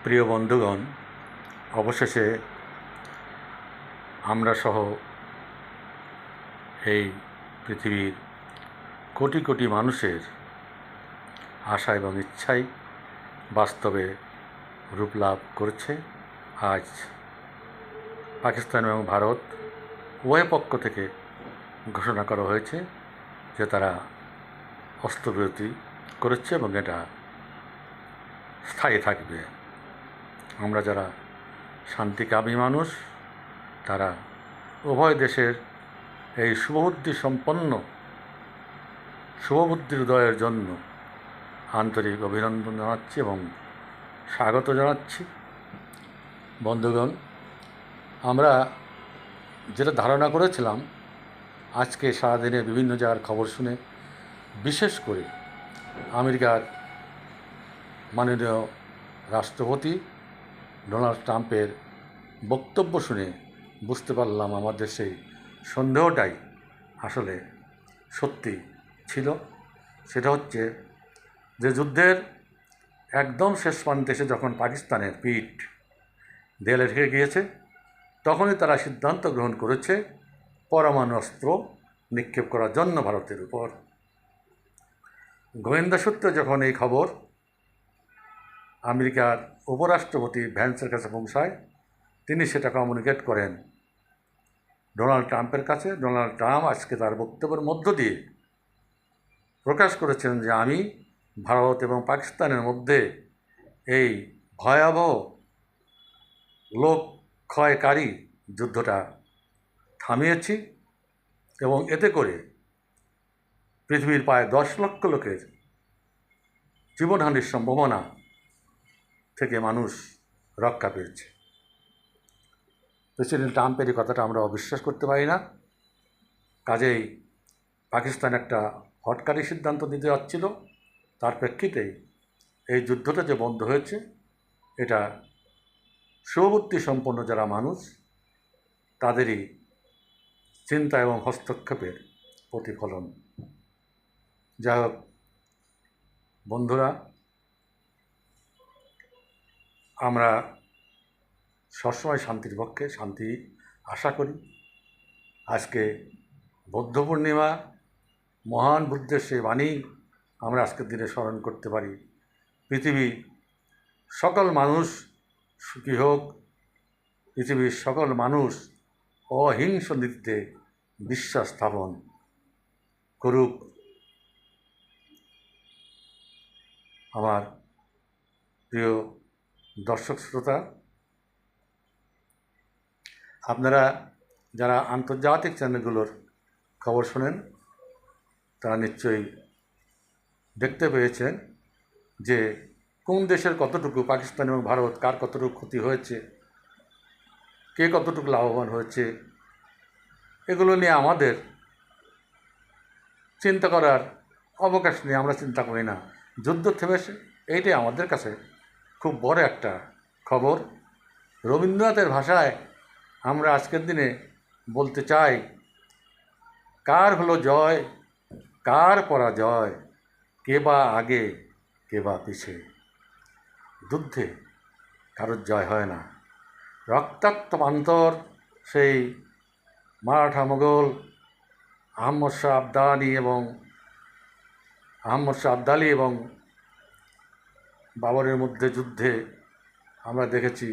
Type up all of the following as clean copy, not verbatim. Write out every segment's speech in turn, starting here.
প্রিয় বন্ধুগণ, অবশেষে আমরা সহ এই পৃথিবীর কোটি কোটি মানুষের আশা এবং ইচ্ছাই বাস্তবে রূপ লাভ করেছে। আজ পাকিস্তান এবং ভারত উভয় পক্ষ থেকে ঘোষণা করা হয়েছে যে তারা অস্ত্রবিরতি করেছে এবং এটা স্থায়ী থাকবে। আমরা যারা শান্তিকামী মানুষ, তারা উভয় দেশের এই শুভবুদ্ধির উদয়ের জন্য আন্তরিক অভিনন্দন জানাচ্ছি এবং স্বাগত জানাচ্ছি। বন্ধুগণ, আমরা যেটা ধারণা করেছিলাম, আজকে সারাদিনে বিভিন্ন জায়গার খবর শুনে, বিশেষ করে আমেরিকার মাননীয় রাষ্ট্রপতি ডোনাল্ড ট্রাম্পের বক্তব্য শুনে বুঝতে পারলাম আমাদের সেই সন্দেহটাই আসলে সত্যি ছিল। সেটা হচ্ছে যে যুদ্ধের একদম শেষ প্রান্তে এসে যখন পাকিস্তানের পিঠ দেয়ালে ঠেকে গিয়েছে, তখনই তারা সিদ্ধান্ত গ্রহণ করেছে পরমাণু অস্ত্র নিক্ষেপ করার জন্য ভারতের উপর। গোয়েন্দা সূত্রে যখন এই খবর আমেরিকার উপরাষ্ট্রপতি ভ্যান্সের কাছে পৌঁছায়, তিনি সেটা কমিউনিকেট করেন ডোনাল্ড ট্রাম্পের কাছে। ডোনাল্ড ট্রাম্প আজকে তার বক্তব্যের মধ্য দিয়ে প্রকাশ করেছেন যে আমি ভারত এবং পাকিস্তানের মধ্যে এই ভয়াবহ লোক ক্ষয়কারী যুদ্ধটা থামিয়েছি এবং এতে করে পৃথিবীর প্রায় 10 লক্ষ লোকের জীবনহানির সম্ভাবনা থেকে মানুষ রক্ষা পেয়েছে। প্রেসিডেন্ট ট্রাম্পের এই কথাটা আমরা অবিশ্বাস করতে পারি না। কাজেই পাকিস্তান একটা হটকারী সিদ্ধান্ত নিতে যাচ্ছিল, তার প্রেক্ষিতেই এই যুদ্ধটা যে বন্ধ হয়েছে, এটা শুভবুদ্ধি সম্পন্ন যারা মানুষ, তাদেরই চিন্তা এবং হস্তক্ষেপের প্রতিফলন। যাই হোক বন্ধুরা, আমরা সবসময় শান্তির পক্ষে, শান্তি আশা করি। আজকে বৌদ্ধ পূর্ণিমা, মহান বুদ্ধের সেই বাণী আমরা আজকের দিনে স্মরণ করতে পারি। পৃথিবীর সকল মানুষ সুখী হোক, পৃথিবীর সকল মানুষ অহিংস নীতিতে বিশ্বাস স্থাপন করুক। আমার প্রিয় দর্শক শ্রোতা, আপনারা যারা আন্তর্জাতিক চ্যানেলগুলোর খবর শোনেন, তারা নিশ্চয়ই দেখতে পেয়েছেন যে কোন দেশের কতটুকু, পাকিস্তান এবং ভারত কার কতটুকু ক্ষতি হয়েছে, কে কতটুকু লাভবান হয়েছে, এগুলো নিয়ে আমাদের চিন্তা করার অবকাশ নেই। আমরা চিন্তা করি না, যুদ্ধ থেমেছে, এইটাই আমাদের কাছে খুব বড় একটা খবর। রবীন্দ্রনাথের ভাষায় আমরা আজকের দিনে বলতে চাই, কার হলো জয়, কার পরাজয়, কে বা আগে, কে বা পিছে। যুদ্ধে কারোর জয় হয় না। রক্তাক্ত প্রান্তর সেই মারাঠা, মোগল, আহমদ শাহ আবদালি এবং বাবরের মধ্যে যুদ্ধে আমরা দেখেছি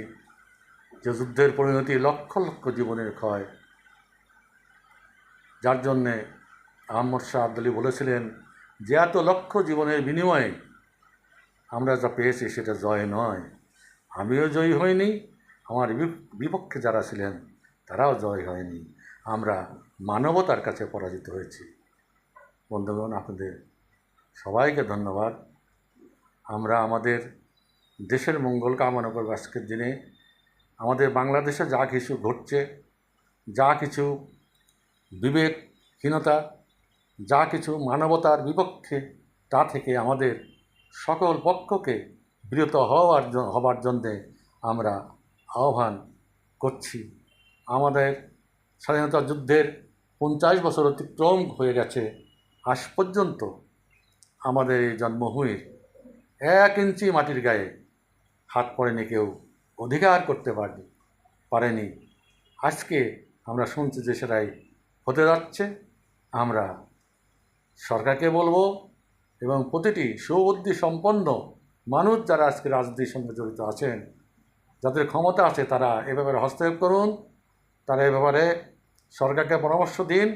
যে যুদ্ধের পরিণতি লক্ষ লক্ষ জীবনের ক্ষয়, যার জন্যে আহমদ শাহ আবদালি বলেছিলেন যে এত লক্ষ জীবনের বিনিময়ে আমরা যা পেয়েছি সেটা জয় নয়। আমিও জয়ী হইনি, আমার বিপক্ষে যারা ছিলেন তারাও জয় হয়নি, আমরা মানবতার কাছে পরাজিত হয়েছি। বন্ধুগণ, আপনাদের সবাইকে ধন্যবাদ। আমরা আমাদের দেশের মঙ্গল কামনা করব। আজকের দিনে আমাদের বাংলাদেশে যা কিছু ঘটছে, যা কিছু বিবেকহীনতা, যা কিছু মানবতার বিপক্ষে, তা থেকে আমাদের সকল পক্ষকে বিরত হবার জন্যে আমরা আহ্বান করছি। আমাদের স্বাধীনতা যুদ্ধের 50 বছর অতিক্রম হয়ে গেছে, আজ পর্যন্ত আমাদের এই জন্মভূমির 1 ইঞ্চি মাটির গায়ে হাত পড়েনি, কেউ অধিকার করতে পারেনি। আজকে আমরা শুনছি যে সেটাই হতে যাচ্ছে। আমরা সরকারকে বলবো এবং প্রতিটি সুবুদ্ধি সম্পন্ন মানুষ যারা আজকে রাজনীতির সঙ্গে জড়িত আছেন, যাদের ক্ষমতা আছে, তারা এ ব্যাপারে হস্তক্ষেপ করুন। তারা এ ব্যাপারে সরকারকে পরামর্শ দিন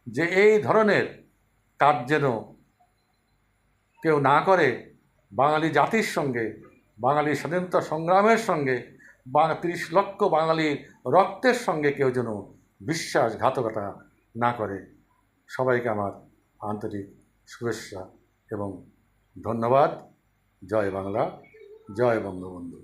যে এই ধরনের কাজ যেন কেউ না করে। বাঙালি জাতির সঙ্গে, বাঙালি স্বাধীনতা সংগ্রামের সঙ্গে, ৩০ লক্ষ বাঙালির রক্তের সঙ্গে কেউ যেন বিশ্বাসঘাতকতা না করে। সবাইকে আমার আন্তরিক শুভেচ্ছা এবং ধন্যবাদ। জয় বাংলা, জয় বঙ্গবন্ধু।